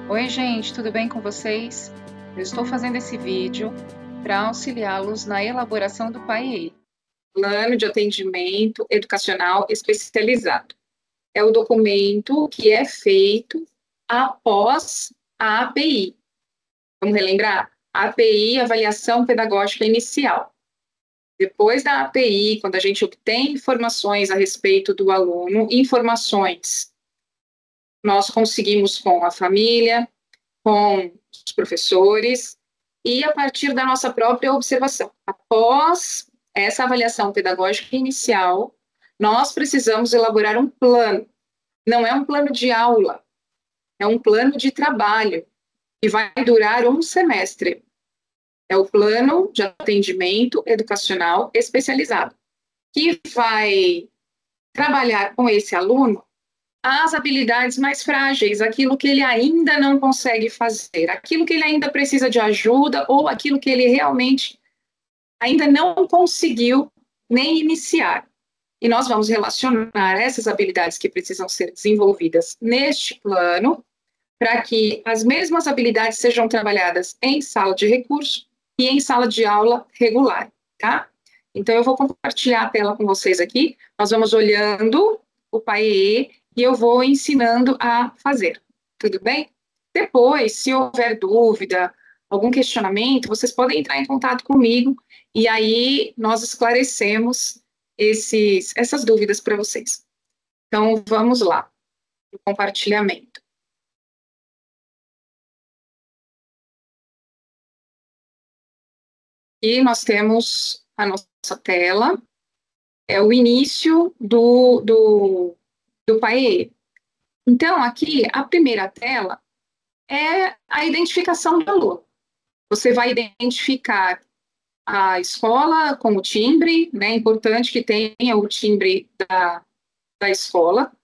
Oi, gente, tudo bem com vocês? Eu estou fazendo esse vídeo para auxiliá-los na elaboração do PAEE, Plano de Atendimento Educacional Especializado. É o documento que é feito após a API. Vamos relembrar? A API, Avaliação Pedagógica Inicial. Depois da API, quando a gente obtém informações a respeito do aluno, informações nós conseguimos com a família, com os professores e a partir da nossa própria observação. Após essa avaliação pedagógica inicial, nós precisamos elaborar um plano. Não é um plano de aula, é um plano de trabalho que vai durar um semestre. É o plano de atendimento educacional especializado, que vai trabalhar com esse aluno as habilidades mais frágeis, aquilo que ele ainda não consegue fazer, aquilo que ele ainda precisa de ajuda ou aquilo que ele realmente ainda não conseguiu nem iniciar. E nós vamos relacionar essas habilidades que precisam ser desenvolvidas neste plano para que as mesmas habilidades sejam trabalhadas em sala de recurso e em sala de aula regular, tá? Então, eu vou compartilhar a tela com vocês aqui. Nós vamos olhando o PAEE e eu vou ensinando a fazer, tudo bem? Depois, se houver dúvida, algum questionamento, vocês podem entrar em contato comigo e aí nós esclarecemos essas dúvidas para vocês. Então, vamos lá, o compartilhamento. E nós temos a nossa tela, é o início do PAEE. Então, aqui, a primeira tela é a identificação do aluno. Você vai identificar a escola com o timbre, né? É importante que tenha o timbre da escola.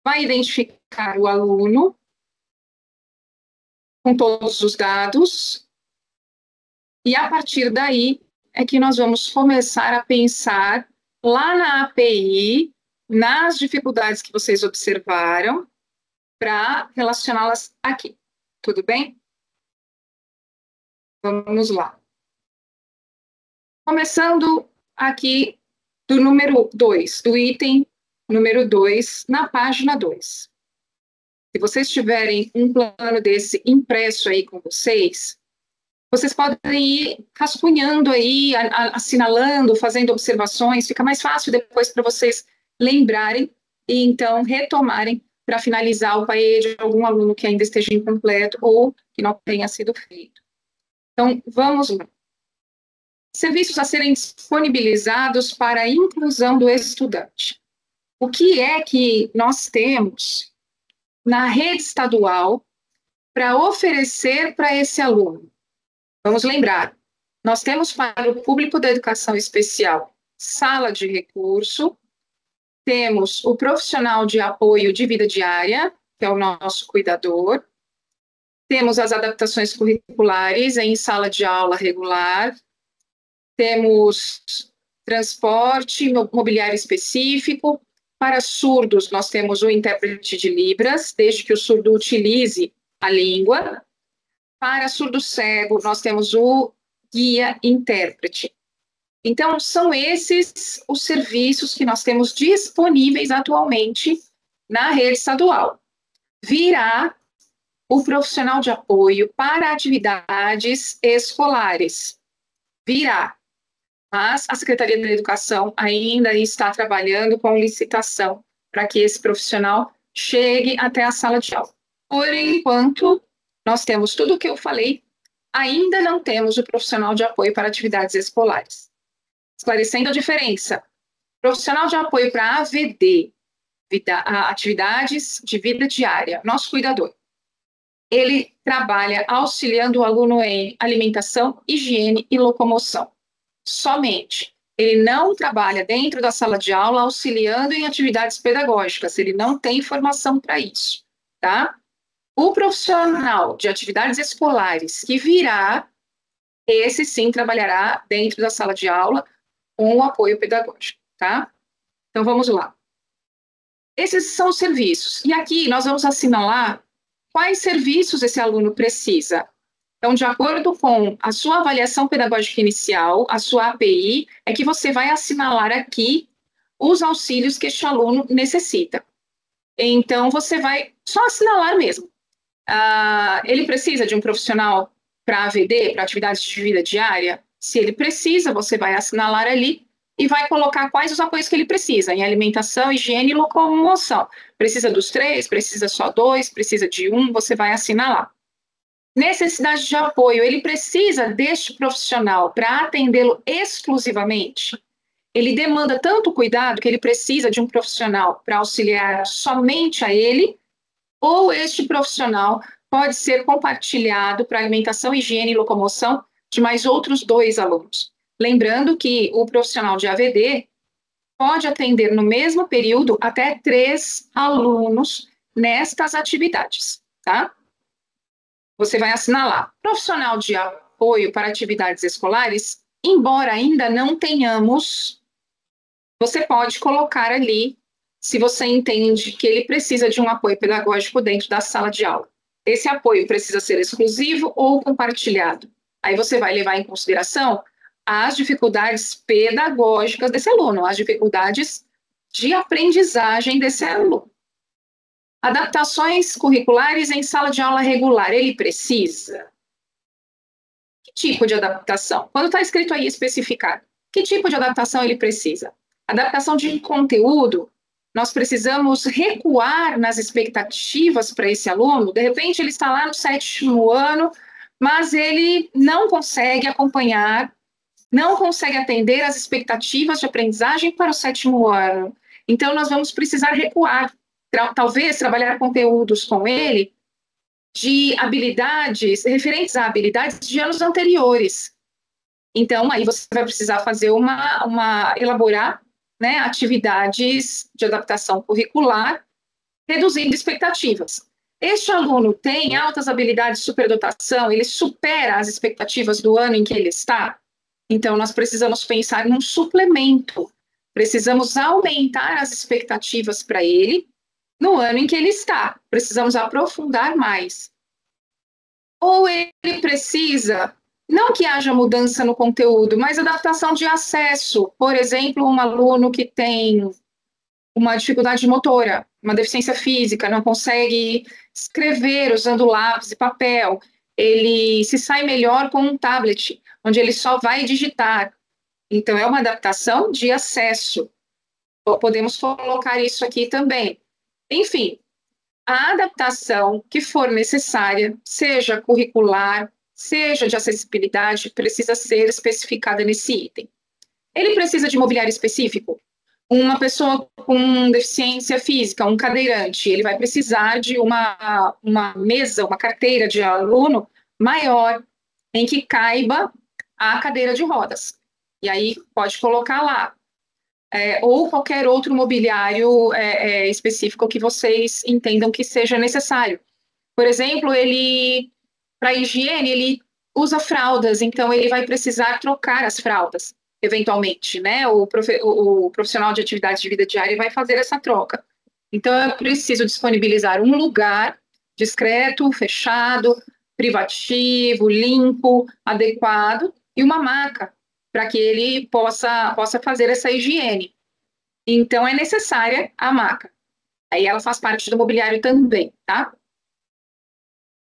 Vai identificar o aluno com todos os dados. E a partir daí é que nós vamos começar a pensar lá na API, nas dificuldades que vocês observaram, para relacioná-las aqui. Tudo bem? Vamos lá. Começando aqui do número 2, do item número 2, na página 2. Se vocês tiverem um plano desse impresso aí com vocês podem ir rascunhando aí, assinalando, fazendo observações, fica mais fácil depois para vocês lembrarem e então retomarem para finalizar o PAEE de algum aluno que ainda esteja incompleto ou que não tenha sido feito. Então, vamos lá. Serviços a serem disponibilizados para a inclusão do estudante. O que é que nós temos na rede estadual para oferecer para esse aluno? Vamos lembrar, nós temos para o público da educação especial sala de recurso, temos o profissional de apoio de vida diária, que é o nosso cuidador, temos as adaptações curriculares em sala de aula regular, temos transporte, mobiliário específico. Para surdos, nós temos o intérprete de Libras, desde que o surdo utilize a língua. Para surdo cego, nós temos o guia intérprete. Então, são esses os serviços que nós temos disponíveis atualmente na rede estadual. Virá o profissional de apoio para atividades escolares. Virá. Mas a Secretaria da Educação ainda está trabalhando com licitação para que esse profissional chegue até a sala de aula. Por enquanto, nós temos tudo o que eu falei, ainda não temos o profissional de apoio para atividades escolares. Esclarecendo a diferença, profissional de apoio para AVD, atividades de vida diária, nosso cuidador, ele trabalha auxiliando o aluno em alimentação, higiene e locomoção. Somente. Ele não trabalha dentro da sala de aula auxiliando em atividades pedagógicas, ele não tem formação para isso, tá? O profissional de atividades escolares que virá, esse sim trabalhará dentro da sala de aula com o apoio pedagógico, tá? Então, vamos lá. Esses são os serviços. E aqui nós vamos assinalar quais serviços esse aluno precisa. Então, de acordo com a sua avaliação pedagógica inicial, a sua API, é que você vai assinalar aqui os auxílios que este aluno necessita. Então, você vai só assinalar mesmo. Ele precisa de um profissional para AVD, para atividades de vida diária? Se ele precisa, você vai assinalar ali e vai colocar quais os apoios que ele precisa, em alimentação, higiene e locomoção. Precisa dos 3, precisa só 2, precisa de 1, você vai assinalar. Necessidade de apoio, ele precisa deste profissional para atendê-lo exclusivamente? Ele demanda tanto cuidado que ele precisa de um profissional para auxiliar somente a ele, ou este profissional pode ser compartilhado para alimentação, higiene e locomoção de mais outros 2 alunos. Lembrando que o profissional de AVD pode atender no mesmo período até 3 alunos nestas atividades, tá? Você vai assinalar. Profissional de apoio para atividades escolares, embora ainda não tenhamos, você pode colocar ali, se você entende que ele precisa de um apoio pedagógico dentro da sala de aula. Esse apoio precisa ser exclusivo ou compartilhado. Aí você vai levar em consideração as dificuldades pedagógicas desse aluno, as dificuldades de aprendizagem desse aluno. Adaptações curriculares em sala de aula regular, ele precisa? Que tipo de adaptação? Quando está escrito aí especificado, que tipo de adaptação ele precisa? Adaptação de conteúdo, nós precisamos recuar nas expectativas para esse aluno. De repente ele está lá no 7º ano, mas ele não consegue acompanhar, não consegue atender às expectativas de aprendizagem para o 7º ano. Então nós vamos precisar recuar. Talvez trabalhar conteúdos com ele de habilidades, referentes a habilidades de anos anteriores. Então, aí você vai precisar fazer elaborar, né, atividades de adaptação curricular, reduzindo expectativas. Este aluno tem altas habilidades de superdotação, ele supera as expectativas do ano em que ele está? Então, nós precisamos pensar num suplemento. Precisamos aumentar as expectativas para ele, no ano em que ele está. Precisamos aprofundar mais. Ou ele precisa, não que haja mudança no conteúdo, mas adaptação de acesso. Por exemplo, um aluno que tem uma dificuldade motora, uma deficiência física, não consegue escrever usando lápis e papel, ele se sai melhor com um tablet, onde ele só vai digitar. Então, é uma adaptação de acesso. Podemos colocar isso aqui também. Enfim, a adaptação que for necessária, seja curricular, seja de acessibilidade, precisa ser especificada nesse item. Ele precisa de mobiliário específico? Uma pessoa com deficiência física, um cadeirante, ele vai precisar de uma mesa, uma carteira de aluno maior, em que caiba a cadeira de rodas. E aí pode colocar lá. Ou qualquer outro mobiliário específico que vocês entendam que seja necessário. Por exemplo, para higiene, ele usa fraldas, então ele vai precisar trocar as fraldas, eventualmente, né? O profissional de atividade de vida diária vai fazer essa troca. Então, eu preciso disponibilizar um lugar discreto, fechado, privativo, limpo, adequado, e uma maca, para que ele possa fazer essa higiene. Então, é necessária a maca. Aí ela faz parte do mobiliário também, tá?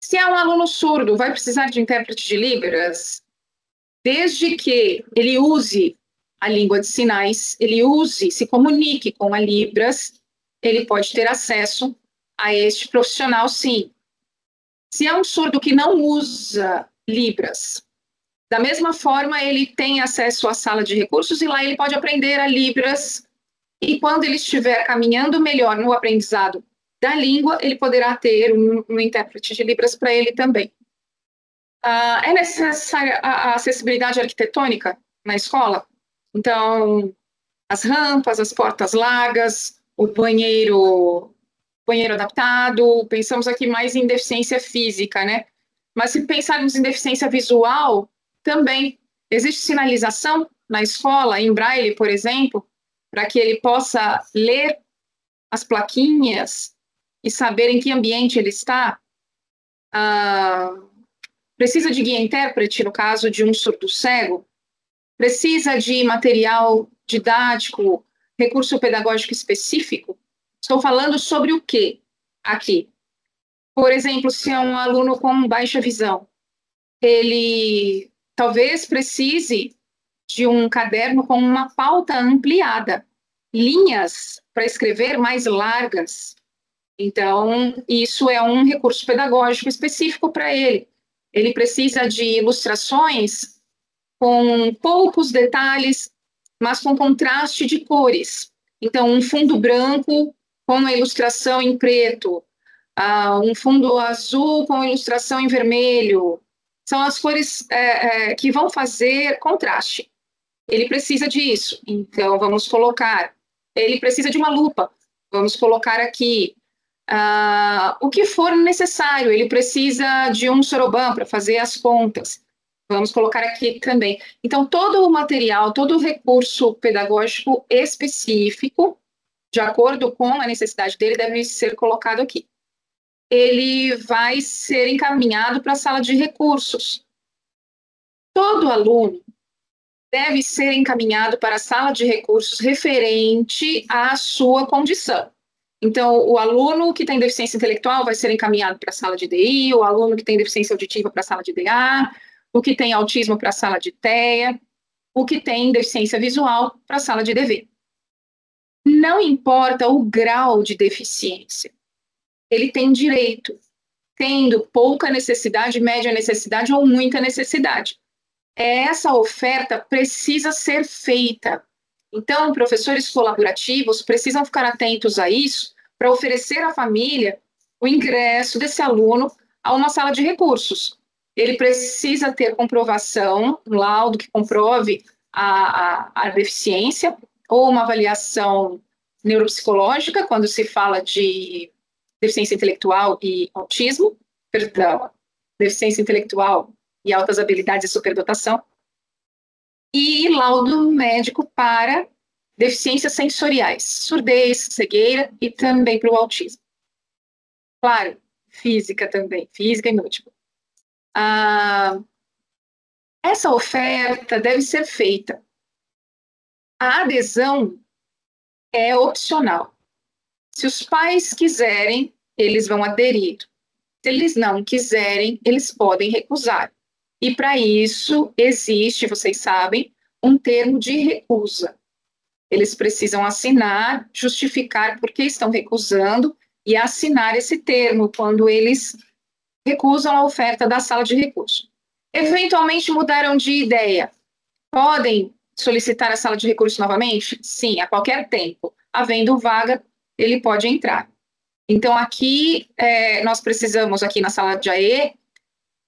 Se é um aluno surdo, vai precisar de intérprete de Libras? Desde que ele use a língua de sinais, se comunique com a Libras, ele pode ter acesso a este profissional, sim. Se é um surdo que não usa Libras, da mesma forma, ele tem acesso à sala de recursos e lá ele pode aprender a Libras, e quando ele estiver caminhando melhor no aprendizado da língua, ele poderá ter um intérprete de Libras para ele também. É necessária a acessibilidade arquitetônica na escola? Então, as rampas, as portas largas, o banheiro adaptado, pensamos aqui mais em deficiência física, né? Mas se pensarmos em deficiência visual, também existe sinalização na escola, em braille, por exemplo, para que ele possa ler as plaquinhas e saber em que ambiente ele está. Ah, precisa de guia-intérprete, no caso de um surdo-cego? Precisa de material didático, recurso pedagógico específico? Estou falando sobre o quê aqui? Por exemplo, se é um aluno com baixa visão, ele talvez precise de um caderno com uma pauta ampliada, linhas para escrever mais largas. Então, isso é um recurso pedagógico específico para ele. Ele precisa de ilustrações com poucos detalhes, mas com contraste de cores. Então, um fundo branco com a ilustração em preto, um fundo azul com a ilustração em vermelho. São as cores que vão fazer contraste. Ele precisa disso, então vamos colocar. Ele precisa de uma lupa, vamos colocar aqui. O que for necessário, ele precisa de um soroban para fazer as contas. Vamos colocar aqui também. Então, todo o material, todo o recurso pedagógico específico, de acordo com a necessidade dele, deve ser colocado aqui. Ele vai ser encaminhado para a sala de recursos. Todo aluno deve ser encaminhado para a sala de recursos referente à sua condição. Então, o aluno que tem deficiência intelectual vai ser encaminhado para a sala de DI, o aluno que tem deficiência auditiva para a sala de DA, o que tem autismo para a sala de TEA, o que tem deficiência visual para a sala de DV. Não importa o grau de deficiência, ele tem direito, tendo pouca necessidade, média necessidade ou muita necessidade. Essa oferta precisa ser feita. Então, professores colaborativos precisam ficar atentos a isso para oferecer à família o ingresso desse aluno a uma sala de recursos. Ele precisa ter comprovação, um laudo que comprove a deficiência, ou uma avaliação neuropsicológica, quando se fala de deficiência intelectual e autismo, perdão, deficiência intelectual e altas habilidades e superdotação, e laudo médico para deficiências sensoriais, surdez, cegueira e também para o autismo. Claro, física também, física e múltipla. Essa oferta deve ser feita. A adesão é opcional. Se os pais quiserem, eles vão aderir. Se eles não quiserem, eles podem recusar. E para isso existe, vocês sabem, um termo de recusa. Eles precisam assinar, justificar por que estão recusando e assinar esse termo quando eles recusam a oferta da sala de recurso. Eventualmente mudaram de ideia. Podem solicitar a sala de recurso novamente? Sim, a qualquer tempo. Havendo vaga, ele pode entrar. Então, aqui, nós precisamos, aqui na sala de AE,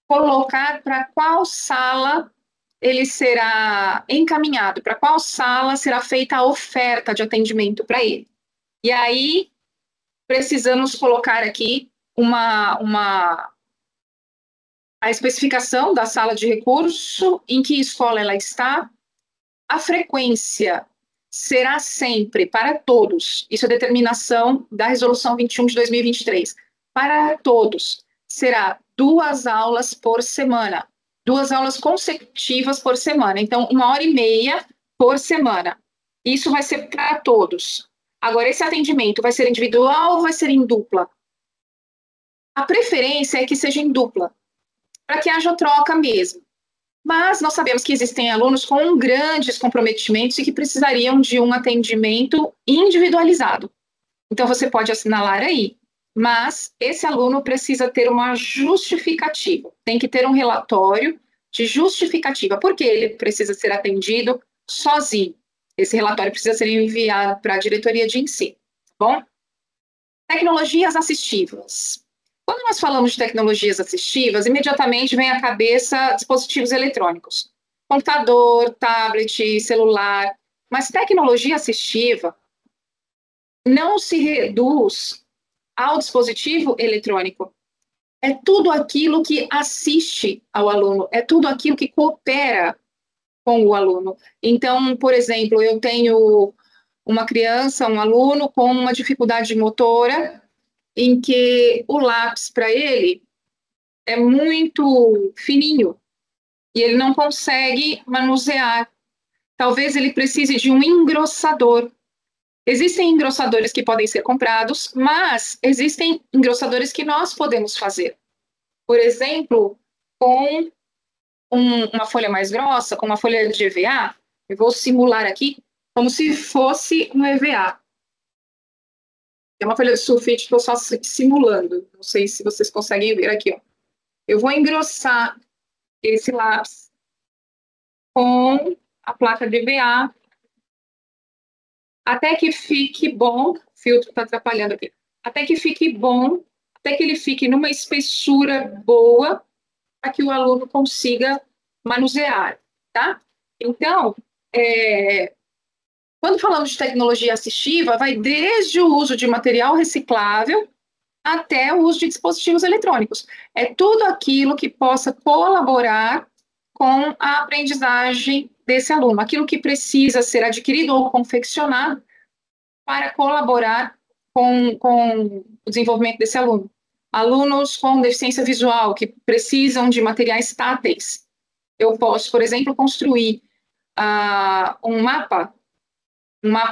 colocar para qual sala ele será encaminhado, para qual sala será feita a oferta de atendimento para ele. E aí, precisamos colocar aqui a especificação da sala de recurso, em que escola ela está, a frequência será sempre para todos, isso é determinação da Resolução 21 de 2023, para todos, será 2 aulas por semana, 2 aulas consecutivas por semana, então 1h30 por semana, isso vai ser para todos. Agora, esse atendimento vai ser individual ou vai ser em dupla? A preferência é que seja em dupla, para que haja troca mesmo. Mas nós sabemos que existem alunos com grandes comprometimentos e que precisariam de um atendimento individualizado. Então, você pode assinalar aí, mas esse aluno precisa ter uma justificativa, tem que ter um relatório de justificativa, porque ele precisa ser atendido sozinho. Esse relatório precisa ser enviado para a diretoria de ensino, tá bom? Tecnologias assistivas. Quando nós falamos de tecnologias assistivas, imediatamente vem à cabeça dispositivos eletrônicos. Computador, tablet, celular. Mas tecnologia assistiva não se reduz ao dispositivo eletrônico. É tudo aquilo que assiste ao aluno, é tudo aquilo que coopera com o aluno. Então, por exemplo, eu tenho uma criança, um aluno com uma dificuldade motora, em que o lápis para ele é muito fininho e ele não consegue manusear. Talvez ele precise de um engrossador. Existem engrossadores que podem ser comprados, mas existem engrossadores que nós podemos fazer. Por exemplo, com uma folha mais grossa, com uma folha de EVA, eu vou simular aqui como se fosse um EVA. É uma folha de sulfite, estou só simulando. Não sei se vocês conseguem ver aqui. Ó. Eu vou engrossar esse lápis com a placa de EVA até que fique bom. O filtro está atrapalhando aqui. Até que fique bom, até que ele fique numa espessura boa, para que o aluno consiga manusear, tá? Então, quando falamos de tecnologia assistiva, vai desde o uso de material reciclável até o uso de dispositivos eletrônicos. É tudo aquilo que possa colaborar com a aprendizagem desse aluno, aquilo que precisa ser adquirido ou confeccionado para colaborar com o desenvolvimento desse aluno. Alunos com deficiência visual, que precisam de materiais táteis. Eu posso, por exemplo, construir um mapa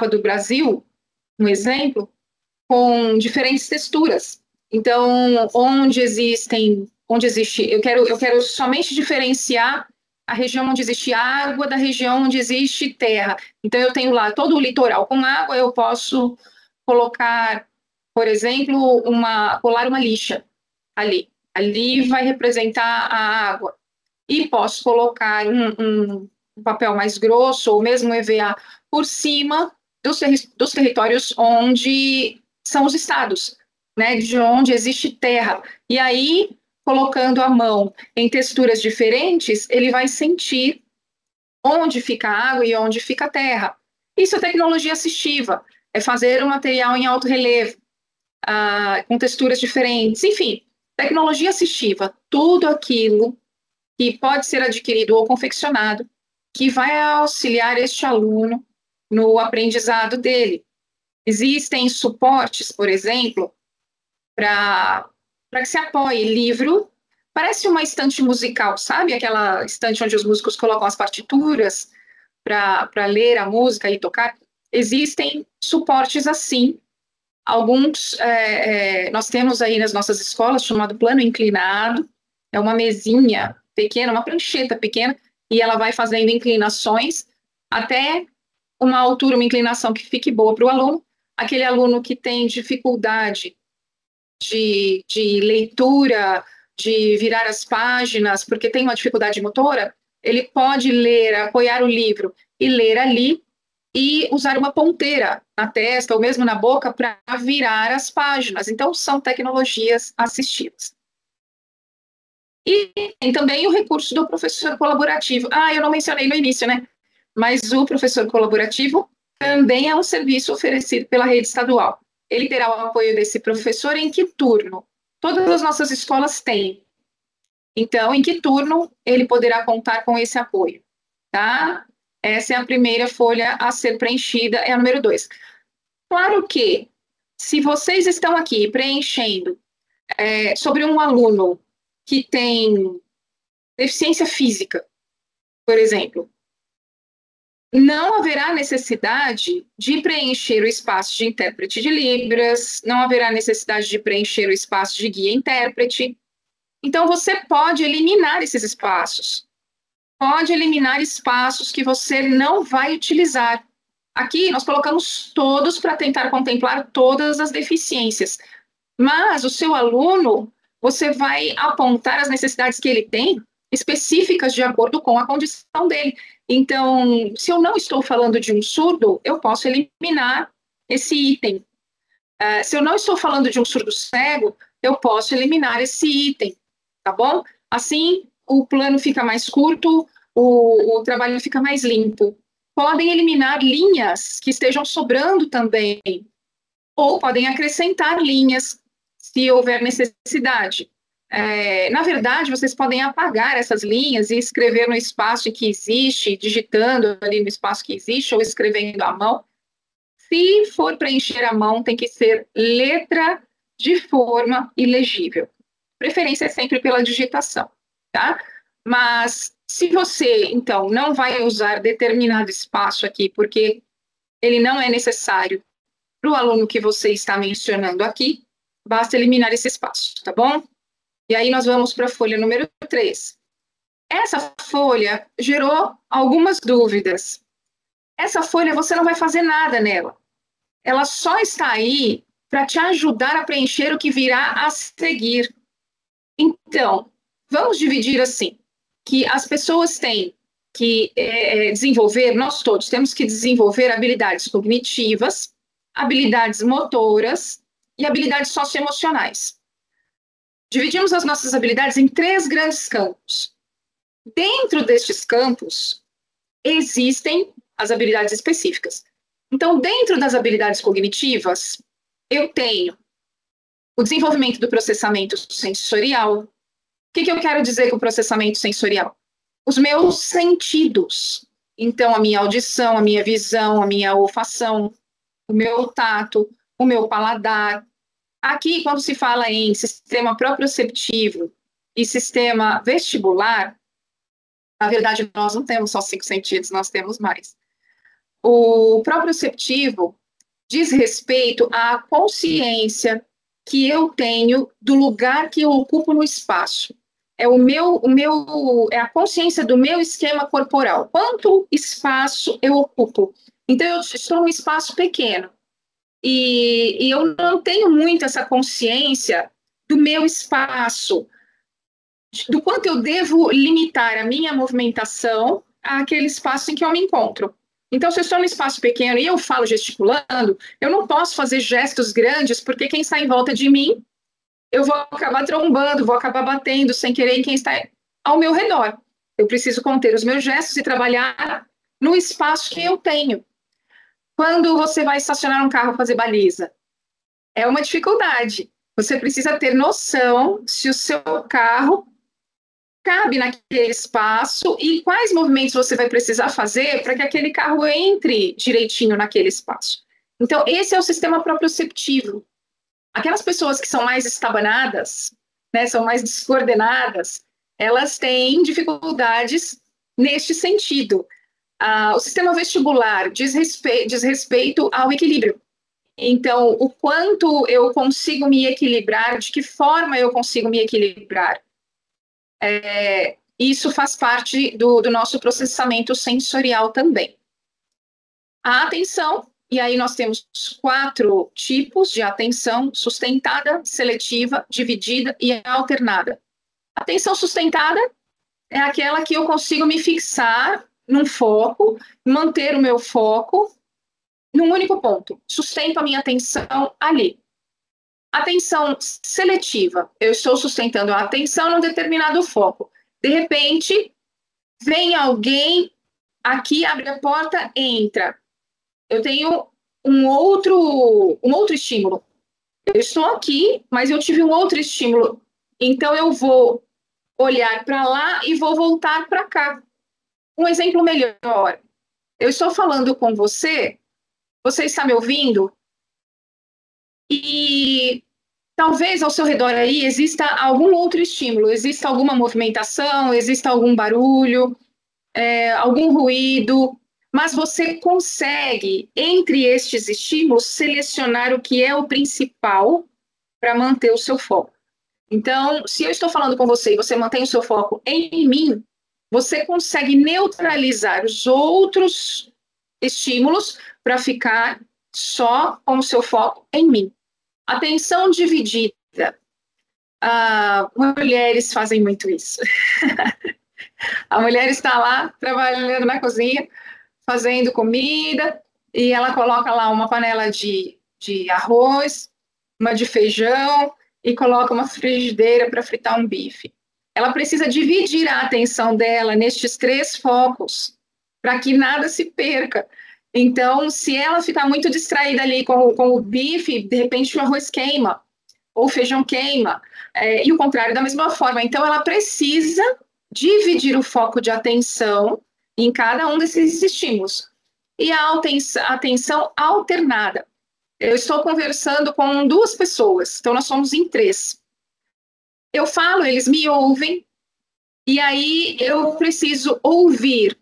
do Brasil, um exemplo, com diferentes texturas. Então, onde existe, eu quero somente diferenciar a região onde existe água da região onde existe terra. Então, eu tenho lá todo o litoral com água, eu posso colocar, por exemplo, colar uma lixa ali. Ali vai representar a água. E posso colocar um papel mais grosso, ou mesmo EVA, por cima dos territórios onde são os estados, né, de onde existe terra. E aí, colocando a mão em texturas diferentes, ele vai sentir onde fica a água e onde fica a terra. Isso é tecnologia assistiva, é fazer um material em alto relevo, com texturas diferentes, enfim, tecnologia assistiva, tudo aquilo que pode ser adquirido ou confeccionado, que vai auxiliar este aluno no aprendizado dele. Existem suportes, por exemplo, para que se apoie livro. Parece uma estante musical, sabe? Aquela estante onde os músicos colocam as partituras para ler a música e tocar. Existem suportes assim. Alguns nós temos aí nas nossas escolas, chamado plano inclinado. É uma mesinha pequena, uma prancheta pequena, e ela vai fazendo inclinações até uma altura, uma inclinação que fique boa para o aluno. Aquele aluno que tem dificuldade de leitura, de virar as páginas, porque tem uma dificuldade motora, ele pode ler, apoiar o livro e ler ali e usar uma ponteira na testa ou mesmo na boca para virar as páginas. Então, são tecnologias assistivas. E tem também o recurso do professor colaborativo. Eu não mencionei no início, né? Mas o professor colaborativo também é um serviço oferecido pela rede estadual. Ele terá o apoio desse professor em que turno? Todas as nossas escolas têm. Então, em que turno ele poderá contar com esse apoio? Tá? Essa é a primeira folha a ser preenchida, é a número 2. Claro que, se vocês estão aqui preenchendo sobre um aluno que tem deficiência física, por exemplo, não haverá necessidade de preencher o espaço de intérprete de Libras, não haverá necessidade de preencher o espaço de guia-intérprete. Então, você pode eliminar esses espaços. Pode eliminar espaços que você não vai utilizar. Aqui, nós colocamos todos para tentar contemplar todas as deficiências. Mas o seu aluno, você vai apontar as necessidades que ele tem, específicas de acordo com a condição dele. Então, se eu não estou falando de um surdo, eu posso eliminar esse item. Se eu não estou falando de um surdo cego, eu posso eliminar esse item, tá bom? Assim, o plano fica mais curto, o trabalho fica mais limpo. Podem eliminar linhas que estejam sobrando também, ou podem acrescentar linhas, se houver necessidade. Na verdade, vocês podem apagar essas linhas e escrever no espaço que existe, digitando ali no espaço que existe, ou escrevendo à mão. Se for preencher à mão, tem que ser letra de forma ilegível. preferência é sempre pela digitação, tá? Mas se você, então, não vai usar determinado espaço aqui, porque ele não é necessário para o aluno que você está mencionando aqui, basta eliminar esse espaço, tá bom? E aí nós vamos para a folha número 3. Essa folha gerou algumas dúvidas. Essa folha você não vai fazer nada nela. Ela só está aí para te ajudar a preencher o que virá a seguir. Então, vamos dividir assim, que as pessoas têm que desenvolver, nós todos temos que desenvolver habilidades cognitivas, habilidades motoras e habilidades socioemocionais. Dividimos as nossas habilidades em 3 grandes campos. Dentro destes campos, existem as habilidades específicas. Então, dentro das habilidades cognitivas, eu tenho o desenvolvimento do processamento sensorial. O que eu quero dizer com processamento sensorial? Os meus sentidos. Então, a minha audição, a minha visão, a minha olfação, o meu tato, o meu paladar. Aqui, quando se fala em sistema proprioceptivo e sistema vestibular, na verdade, nós não temos só 5 sentidos, nós temos mais. O proprioceptivo diz respeito à consciência que eu tenho do lugar que eu ocupo no espaço. É é a consciência do meu esquema corporal. Quanto espaço eu ocupo? Então, eu estou num espaço pequeno. E eu não tenho muito essa consciência do meu espaço, do quanto eu devo limitar a minha movimentação àquele espaço em que eu me encontro. Então, se eu estou num espaço pequeno e eu falo gesticulando, eu não posso fazer gestos grandes, porque quem está em volta de mim, eu vou acabar trombando, vou acabar batendo sem querer em quem está ao meu redor. Eu preciso conter os meus gestos e trabalhar no espaço que eu tenho. Quando você vai estacionar um carro, fazer baliza, é uma dificuldade. Você precisa ter noção se o seu carro cabe naquele espaço e quais movimentos você vai precisar fazer para que aquele carro entre direitinho naquele espaço. Então, esse é o sistema proprioceptivo. Aquelas pessoas que são mais estabanadas, né, são mais descoordenadas, elas têm dificuldades neste sentido. O sistema vestibular diz respeito ao equilíbrio. Então, o quanto eu consigo me equilibrar, de que forma eu consigo me equilibrar. Isso faz parte do nosso processamento sensorial também. A atenção, e aí nós temos 4 tipos de atenção: sustentada, seletiva, dividida e alternada. Atenção sustentada é aquela que eu consigo me fixar num foco, manter o meu foco num único ponto, sustento a minha atenção ali. Atenção seletiva, eu estou sustentando a atenção num determinado foco. De repente, vem alguém aqui, abre a porta, entra. Eu tenho um outro estímulo. Eu estou aqui, mas eu tive um outro estímulo. Então, eu vou olhar para lá e vou voltar para cá. Um exemplo melhor. Eu estou falando com você, você está me ouvindo? E talvez ao seu redor aí exista algum outro estímulo, exista alguma movimentação, exista algum barulho, algum ruído, mas você consegue, entre estes estímulos, selecionar o que é o principal para manter o seu foco. Então, se eu estou falando com você e você mantém o seu foco em mim, você consegue neutralizar os outros estímulos para ficar só com o seu foco em mim. Atenção dividida. Mulheres fazem muito isso. A mulher está lá trabalhando na cozinha, fazendo comida, e ela coloca lá uma panela de arroz, uma de feijão, e coloca uma frigideira para fritar um bife. Ela precisa dividir a atenção dela nestes 3 focos, para que nada se perca. Então, se ela ficar muito distraída ali com o bife, de repente o arroz queima, ou o feijão queima, e o contrário da mesma forma. Então, ela precisa dividir o foco de atenção em cada um desses estímulos. E a atenção alternada. Eu estou conversando com 2 pessoas, então nós somos em 3. Eu falo, eles me ouvem, e aí eu preciso ouvir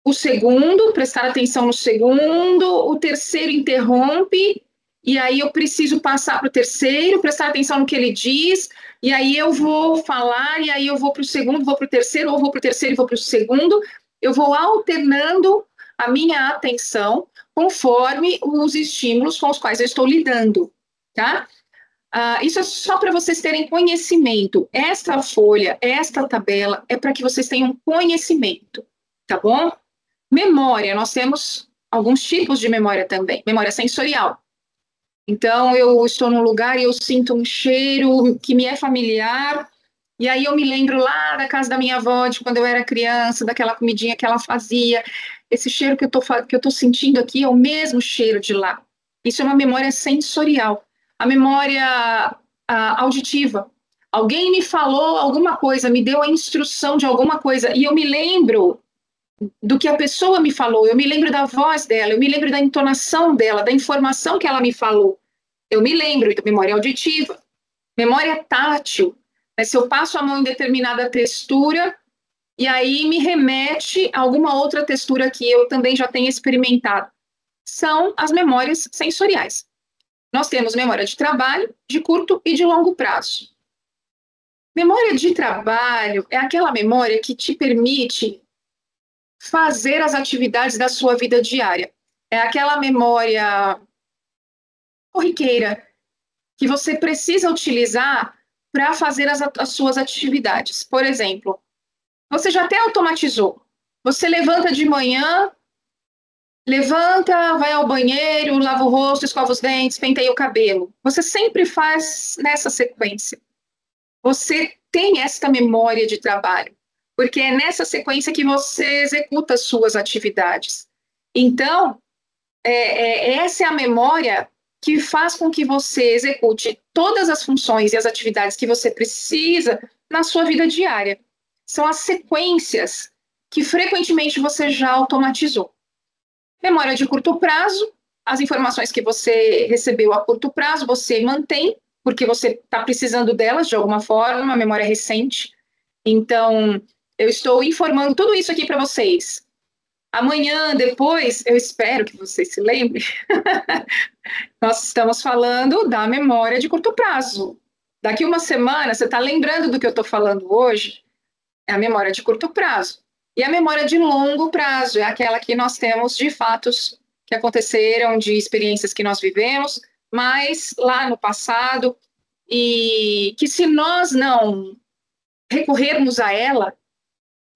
o segundo, prestar atenção no segundo, o terceiro interrompe, e aí eu preciso passar para o terceiro, prestar atenção no que ele diz, e aí eu vou falar, e aí eu vou para o segundo, vou para o terceiro, ou vou para o terceiro e vou para o segundo. Eu vou alternando a minha atenção conforme os estímulos com os quais eu estou lidando, tá? Isso é só para vocês terem conhecimento. Esta folha, esta tabela, é para que vocês tenham conhecimento, tá bom? Memória, nós temos alguns tipos de memória também. Memória sensorial. Então, eu estou num lugar e eu sinto um cheiro que me é familiar, e aí eu me lembro lá da casa da minha avó, de quando eu era criança, daquela comidinha que ela fazia. Esse cheiro que eu estou sentindo aqui é o mesmo cheiro de lá. Isso é uma memória sensorial. A memória auditiva. Alguém me falou alguma coisa, me deu a instrução de alguma coisa, e eu me lembro do que a pessoa me falou, eu me lembro da voz dela, eu me lembro da entonação dela, da informação que ela me falou. Eu me lembro da memória auditiva, memória tátil, né? Se eu passo a mão em determinada textura, e aí me remete a alguma outra textura que eu também já tenho experimentado. São as memórias sensoriais. Nós temos memória de trabalho, de curto e de longo prazo. Memória de trabalho é aquela memória que te permite fazer as atividades da sua vida diária. É aquela memória corriqueira que você precisa utilizar para fazer as suas atividades. Por exemplo, você já até automatizou. Você levanta de manhã, levanta, vai ao banheiro, lava o rosto, escova os dentes, penteia o cabelo. Você sempre faz nessa sequência. Você tem esta memória de trabalho, porque é nessa sequência que você executa as suas atividades. Então, essa é a memória que faz com que você execute todas as funções e as atividades que você precisa na sua vida diária. São as sequências que frequentemente você já automatizou. Memória de curto prazo, as informações que você recebeu a curto prazo, você mantém, porque você está precisando delas de alguma forma, uma memória recente. Então, eu estou informando tudo isso aqui para vocês. Amanhã, depois, eu espero que vocês se lembrem, nós estamos falando da memória de curto prazo. Daqui uma semana, você está lembrando do que eu estou falando hoje? É a memória de curto prazo. E a memória de longo prazo é aquela que nós temos de fatos que aconteceram, de experiências que nós vivemos, mas lá no passado, e que se nós não recorrermos a ela,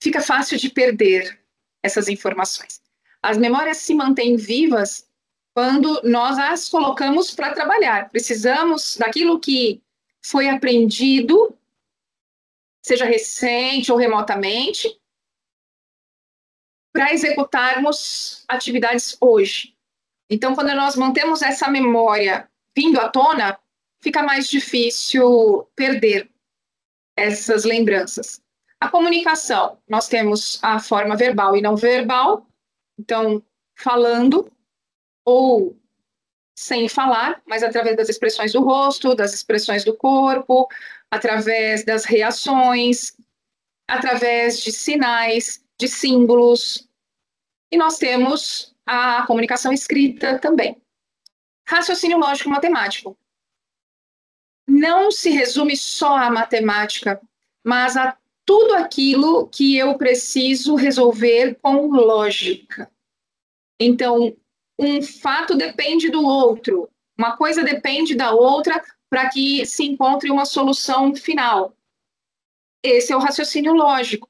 fica fácil de perder essas informações. As memórias se mantêm vivas quando nós as colocamos para trabalhar. Precisamos daquilo que foi aprendido, seja recente ou remotamente, para executarmos atividades hoje. Então, quando nós mantemos essa memória vindo à tona, fica mais difícil perder essas lembranças. A comunicação, nós temos a forma verbal e não verbal, então, falando ou sem falar, mas através das expressões do rosto, das expressões do corpo, através das reações, através de sinais, de símbolos. E nós temos a comunicação escrita também. Raciocínio lógico matemático. Não se resume só à matemática, mas a tudo aquilo que eu preciso resolver com lógica. Então, um fato depende do outro, uma coisa depende da outra para que se encontre uma solução final. Esse é o raciocínio lógico.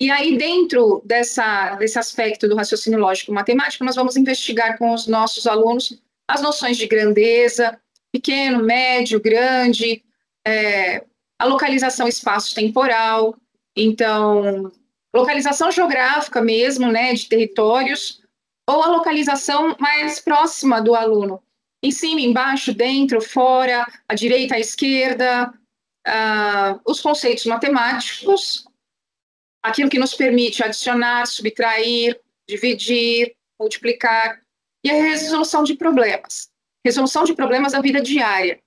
E aí, dentro desse aspecto do raciocínio lógico matemático, nós vamos investigar com os nossos alunos as noções de grandeza, pequeno, médio, grande, a localização espaço-temporal, então, localização geográfica mesmo, né, de territórios, ou a localização mais próxima do aluno, em cima, embaixo, dentro, fora, à direita, à esquerda, os conceitos matemáticos, aquilo que nos permite adicionar, subtrair, dividir, multiplicar, e a resolução de problemas da vida diária.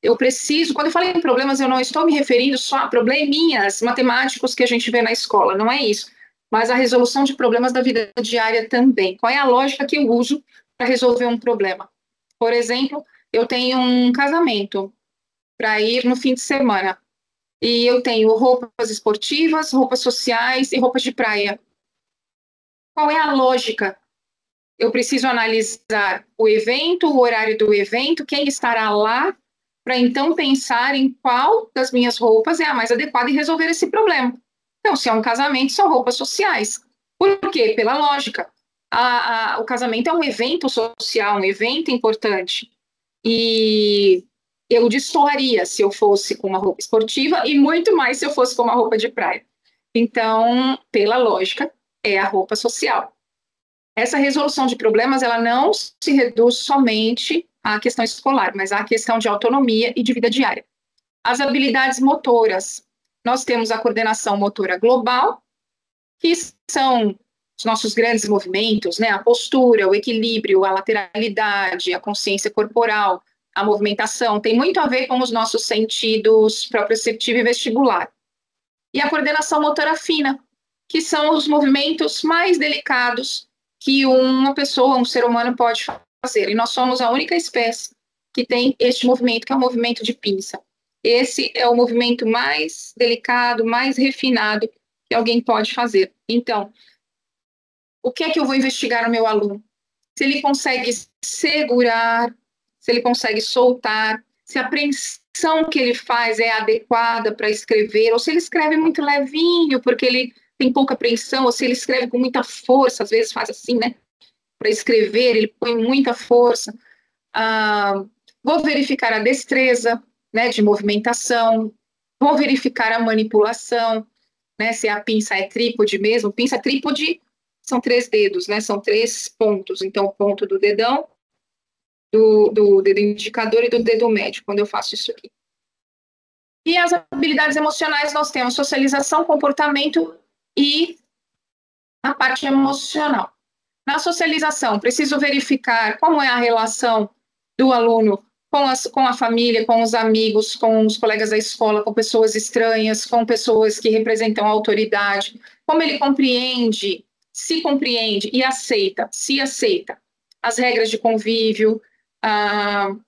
eu preciso, quando eu falo em problemas, eu não estou me referindo só a probleminhas matemáticos que a gente vê na escola, não é isso, mas a resolução de problemas da vida diária também. Qual é a lógica que eu uso para resolver um problema? Por exemplo, eu tenho um casamento para ir no fim de semana, e eu tenho roupas esportivas, roupas sociais e roupas de praia. Qual é a lógica? Eu preciso analisar o evento, o horário do evento, quem estará lá, para então pensar em qual das minhas roupas é a mais adequada e resolver esse problema. Então, se é um casamento, são roupas sociais. Por quê? Pela lógica. O casamento é um evento social, um evento importante. E eu destoaria se eu fosse com uma roupa esportiva e muito mais se eu fosse com uma roupa de praia. Então, pela lógica, é a roupa social. Essa resolução de problemas, ela não se reduz somente à questão escolar, mas à questão de autonomia e de vida diária. As habilidades motoras. Nós temos a coordenação motora global, que são os nossos grandes movimentos, né? A postura, o equilíbrio, a lateralidade, a consciência corporal, a movimentação, tem muito a ver com os nossos sentidos proprioceptivo e vestibular. E a coordenação motora fina, que são os movimentos mais delicados que uma pessoa, um ser humano pode fazer. E nós somos a única espécie que tem este movimento, que é o movimento de pinça. Esse é o movimento mais delicado, mais refinado que alguém pode fazer. Então, o que é que eu vou investigar no meu aluno? Se ele consegue segurar, se ele consegue soltar, se a apreensão que ele faz é adequada para escrever, ou se ele escreve muito levinho, porque ele tem pouca apreensão, ou se ele escreve com muita força, às vezes faz assim, né? Para escrever, ele põe muita força. Vou verificar a destreza, né, de movimentação, vou verificar a manipulação, né, se a pinça é trípode mesmo. Pinça trípode são 3 dedos, né, são 3 pontos. Então, o ponto do dedão, do dedo indicador e do dedo médio, quando eu faço isso aqui. E as habilidades emocionais, nós temos socialização, comportamento e a parte emocional. Na socialização, preciso verificar como é a relação do aluno com a família, com os amigos, com os colegas da escola, com pessoas estranhas, com pessoas que representam a autoridade, como ele compreende e aceita, se aceita as regras de convívio,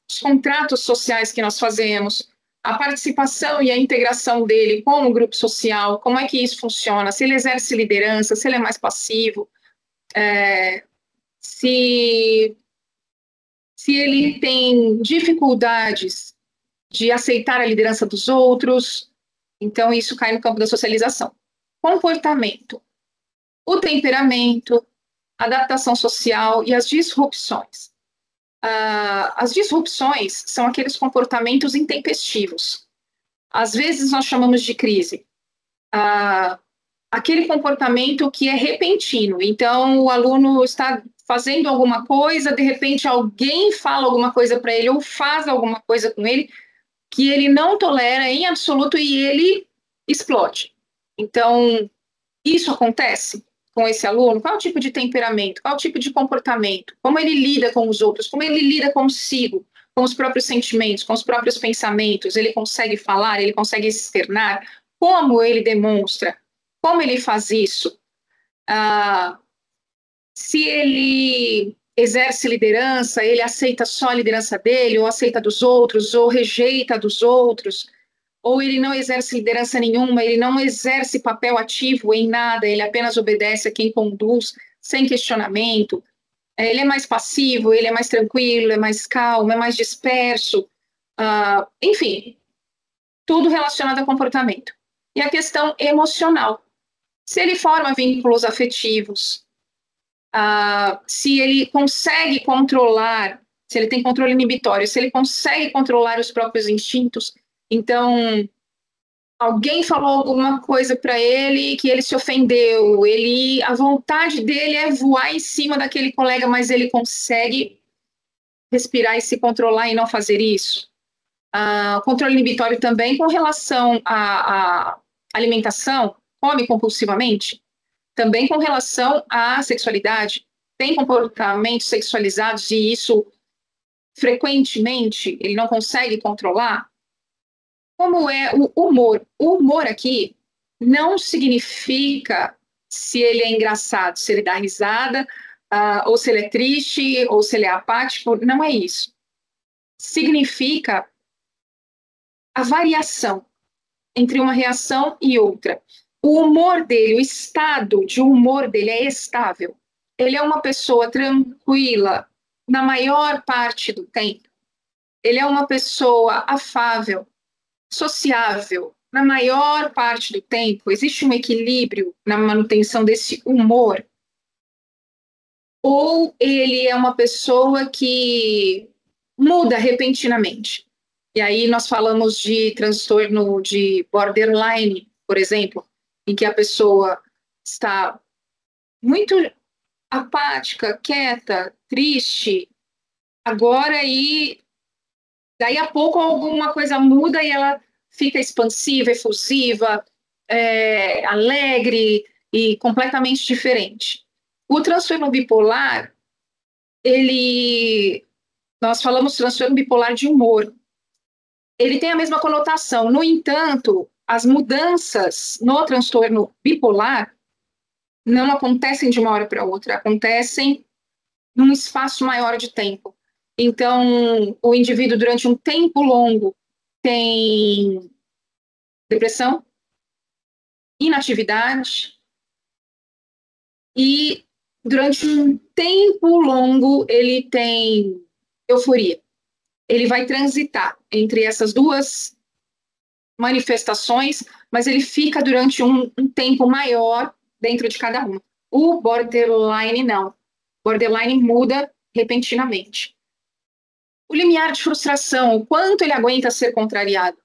os contratos sociais que nós fazemos, a participação e a integração dele com o grupo social, como é que isso funciona, se ele exerce liderança, se ele é mais passivo, se ele tem dificuldades de aceitar a liderança dos outros. Então, isso cai no campo da socialização. Comportamento, o temperamento, a adaptação social e as disrupções. As disrupções são aqueles comportamentos intempestivos. Às vezes, nós chamamos de crise. Aquele comportamento que é repentino. Então, o aluno está fazendo alguma coisa, de repente alguém fala alguma coisa para ele ou faz alguma coisa com ele que ele não tolera em absoluto e ele explode. Então, isso acontece com esse aluno? Qual é o tipo de temperamento? Qual é o tipo de comportamento? Como ele lida com os outros? Como ele lida consigo? Com os próprios sentimentos, com os próprios pensamentos? Ele consegue falar? Ele consegue externar? Como ele demonstra? Como ele faz isso? Se ele exerce liderança, ele aceita só a liderança dele, ou aceita dos outros, ou rejeita dos outros, ou ele não exerce liderança nenhuma, ele não exerce papel ativo em nada, ele apenas obedece a quem conduz, sem questionamento. Ele é mais passivo, ele é mais tranquilo, é mais calmo, é mais disperso. Enfim, tudo relacionado a comportamento. E a questão emocional. Se ele forma vínculos afetivos, se ele consegue controlar, se ele tem controle inibitório, se ele consegue controlar os próprios instintos, então alguém falou alguma coisa para ele que ele se ofendeu, a vontade dele é voar em cima daquele colega, mas ele consegue respirar e se controlar e não fazer isso. Controle inibitório também com relação à alimentação, come compulsivamente, também com relação à sexualidade, tem comportamentos sexualizados e isso frequentemente, ele não consegue controlar, como é o humor? O humor aqui não significa se ele é engraçado, se ele dá risada, ou se ele é triste, ou se ele é apático, não é isso. Significa a variação entre uma reação e outra. O humor dele, o estado de humor dele é estável. Ele é uma pessoa tranquila na maior parte do tempo. Ele é uma pessoa afável, sociável na maior parte do tempo. Existe um equilíbrio na manutenção desse humor. Ou ele é uma pessoa que muda repentinamente. E aí nós falamos de transtorno de borderline, por exemplo, em que a pessoa está muito apática, quieta, triste, agora e daí a pouco alguma coisa muda e ela fica expansiva, efusiva, alegre e completamente diferente. O transtorno bipolar, nós falamos transtorno bipolar de humor. Ele tem a mesma conotação. No entanto, as mudanças no transtorno bipolar não acontecem de uma hora para outra, acontecem num espaço maior de tempo. Então, o indivíduo, durante um tempo longo, tem depressão, inatividade, e durante um tempo longo ele tem euforia. Ele vai transitar entre essas duas manifestações, mas ele fica durante um tempo maior dentro de cada uma. O borderline não. Borderline muda repentinamente. O limiar de frustração, o quanto ele aguenta ser contrariado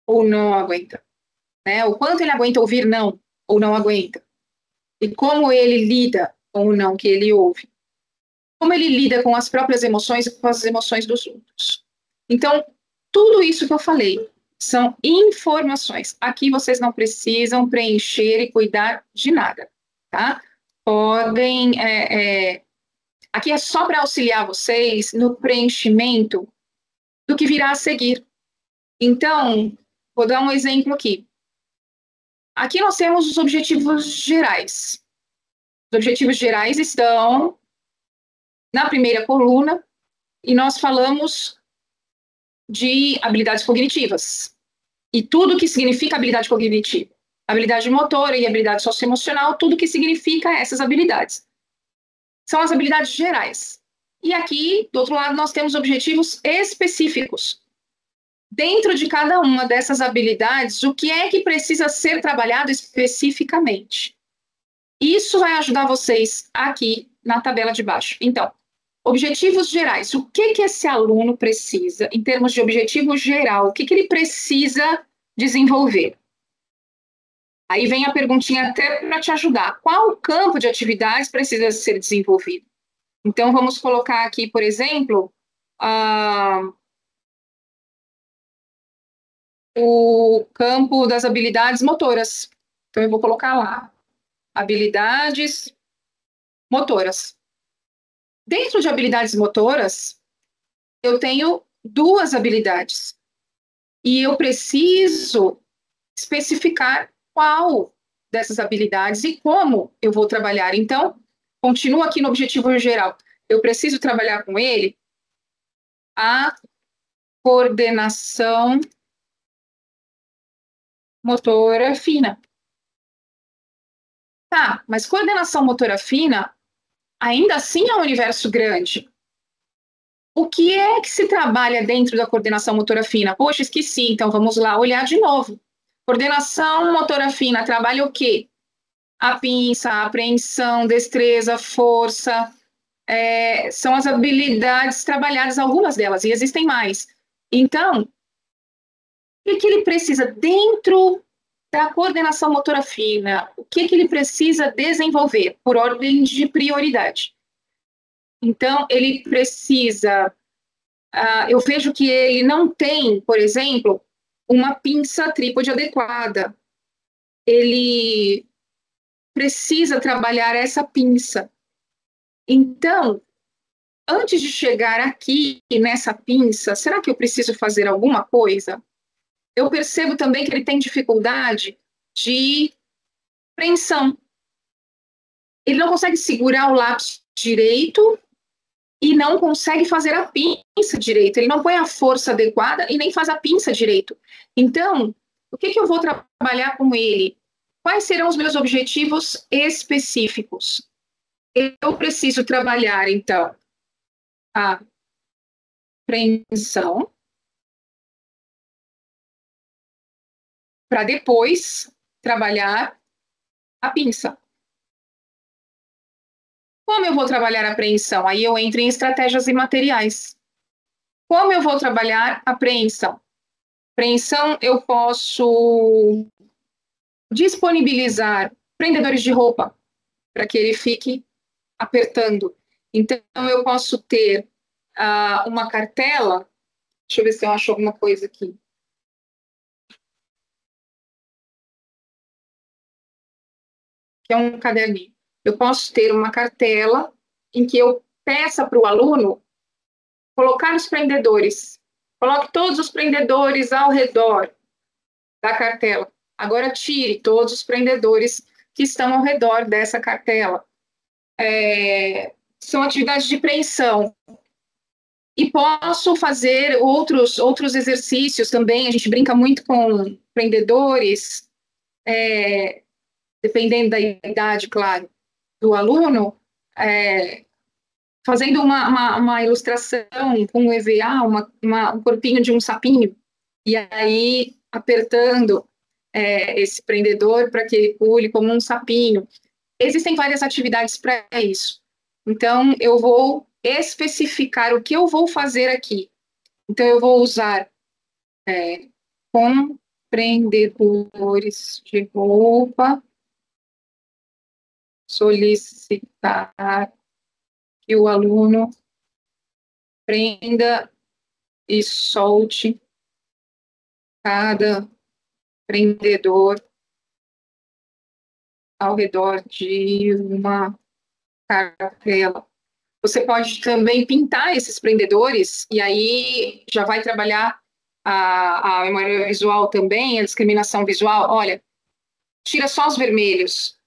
ou não aguenta, né? O quanto ele aguenta ouvir não ou não aguenta. E como ele lida ou não que ele ouve. Como ele lida com as próprias emoções e com as emoções dos outros. Então, tudo isso que eu falei são informações. Aqui vocês não precisam preencher e cuidar de nada, tá? Podem... aqui é só para auxiliar vocês no preenchimento do que virá a seguir. Então, vou dar um exemplo aqui. Aqui nós temos os objetivos gerais. Os objetivos gerais estão na primeira coluna e nós falamos de habilidades cognitivas. E tudo que significa habilidade cognitiva. Habilidade motora e habilidade socioemocional, tudo que significa essas habilidades. São as habilidades gerais. E aqui, do outro lado, nós temos objetivos específicos. Dentro de cada uma dessas habilidades, o que é que precisa ser trabalhado especificamente? Isso vai ajudar vocês aqui na tabela de baixo. Então, objetivos gerais. O que esse aluno precisa, em termos de objetivo geral? O que ele precisa desenvolver? Aí vem a perguntinha até para te ajudar. Qual campo de atividades precisa ser desenvolvido? Então, vamos colocar aqui, por exemplo, o campo das habilidades motoras. Então, eu vou colocar lá, habilidades motoras. Dentro de habilidades motoras, eu tenho duas habilidades. E eu preciso especificar qual dessas habilidades e como eu vou trabalhar. Então, continua aqui no objetivo geral. Eu preciso trabalhar com ele a coordenação motora fina. Tá, mas coordenação motora fina, ainda assim é um universo grande. O que é que se trabalha dentro da coordenação motora fina? Poxa, esqueci, então vamos lá olhar de novo. Coordenação motora fina trabalha o quê? A pinça, a apreensão, destreza, força, são as habilidades trabalhadas, algumas delas, e existem mais. Então, o que ele precisa dentro da coordenação motora fina? O que ele precisa desenvolver por ordem de prioridade? Então, ele precisa... eu vejo que ele não tem, por exemplo, uma pinça trípode adequada. Ele precisa trabalhar essa pinça. Então, antes de chegar aqui nessa pinça, será que eu preciso fazer alguma coisa? Eu percebo também que ele tem dificuldade de preensão. Ele não consegue segurar o lápis direito e não consegue fazer a pinça direito. Ele não põe a força adequada e nem faz a pinça direito. Então, o que eu vou trabalhar com ele? Quais serão os meus objetivos específicos? Eu preciso trabalhar, então, a preensão, para depois trabalhar a pinça. Como eu vou trabalhar a apreensão? Aí eu entro em estratégias e materiais. Como eu vou trabalhar a apreensão? Apreensão, eu posso disponibilizar prendedores de roupa para que ele fique apertando. Então, eu posso ter uma cartela. Deixa eu ver se eu acho alguma coisa aqui. Que é um caderninho. Eu posso ter uma cartela em que eu peça para o aluno colocar os prendedores. Coloque todos os prendedores ao redor da cartela. Agora tire todos os prendedores que estão ao redor dessa cartela. São atividades de preensão. E posso fazer outros exercícios também. A gente brinca muito com prendedores, dependendo da idade, claro, do aluno, fazendo uma ilustração com um EVA, um corpinho de um sapinho, e aí apertando esse prendedor para que ele pule como um sapinho. Existem várias atividades para isso. Então, eu vou especificar o que eu vou fazer aqui. Então, eu vou usar com prendedores de roupa, solicitar que o aluno prenda e solte cada prendedor ao redor de uma cartela. Você pode também pintar esses prendedores e aí já vai trabalhar a memória visual também, a discriminação visual. Olha, tira só os vermelhos,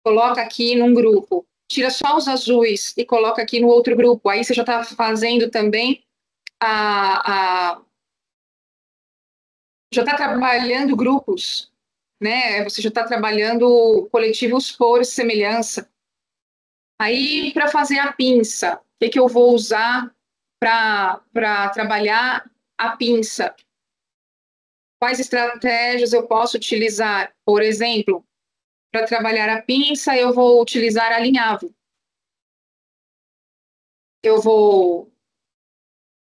coloca aqui num grupo. Tira só os azuis e coloca aqui no outro grupo. Aí você já está fazendo também já está trabalhando grupos, né? Você já está trabalhando coletivos por semelhança. Aí, para fazer a pinça, o que eu vou usar para trabalhar a pinça? Quais estratégias eu posso utilizar? Por exemplo, para trabalhar a pinça, eu vou utilizar alinhavo. Eu vou,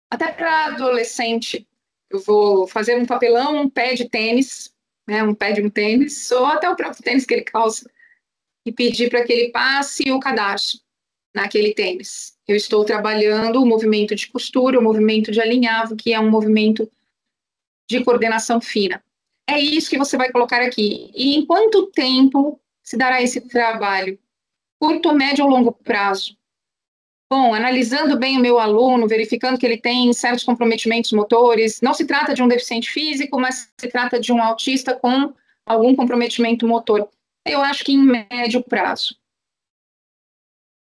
até para adolescente, eu vou fazer um papelão, um pé de tênis, né, um pé de um tênis, ou até o próprio tênis que ele calça, e pedir para que ele passe o cadarço naquele tênis. Eu estou trabalhando o movimento de costura, o movimento de alinhavo, que é um movimento de coordenação fina. É isso que você vai colocar aqui. E em quanto tempo se dará esse trabalho? Curto, médio ou longo prazo? Bom, analisando bem o meu aluno, verificando que ele tem certos comprometimentos motores, não se trata de um deficiente físico, mas se trata de um autista com algum comprometimento motor. Eu acho que em médio prazo.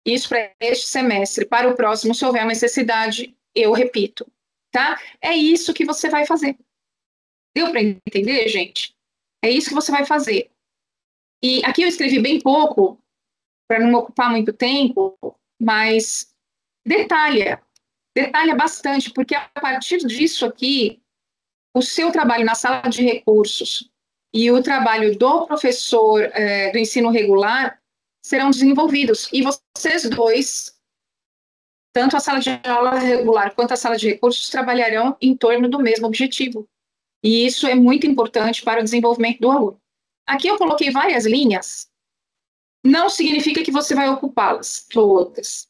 Isso para este semestre. Para o próximo, se houver necessidade, eu repito, tá? É isso que você vai fazer. Deu para entender, gente? É isso que você vai fazer. E aqui eu escrevi bem pouco, para não ocupar muito tempo, mas detalha bastante, porque a partir disso aqui, o seu trabalho na sala de recursos e o trabalho do professor do ensino regular serão desenvolvidos. E vocês dois, tanto a sala de aula regular quanto a sala de recursos, trabalharão em torno do mesmo objetivo. E isso é muito importante para o desenvolvimento do aluno. Aqui eu coloquei várias linhas, não significa que você vai ocupá-las todas.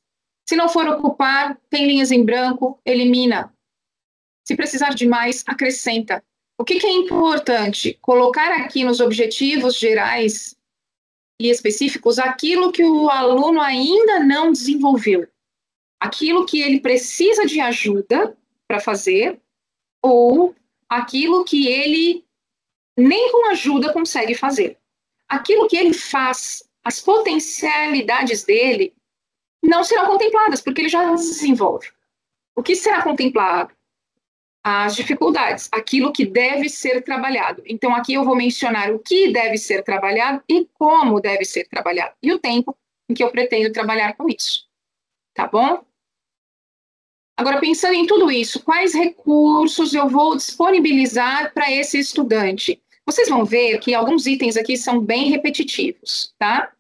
Se não for ocupar, tem linhas em branco, elimina. Se precisar de mais, acrescenta. O que é importante? Colocar aqui nos objetivos gerais e específicos aquilo que o aluno ainda não desenvolveu. aquilo que ele precisa de ajuda para fazer ou aquilo que ele nem com ajuda consegue fazer. Aquilo que ele faz, as potencialidades dele não serão contempladas, porque ele já desenvolve. O que será contemplado? As dificuldades, aquilo que deve ser trabalhado. Então, aqui eu vou mencionar o que deve ser trabalhado e como deve ser trabalhado, e o tempo em que eu pretendo trabalhar com isso. Tá bom? Agora, pensando em tudo isso, quais recursos eu vou disponibilizar para esse estudante? Vocês vão ver que alguns itens aqui são bem repetitivos, tá?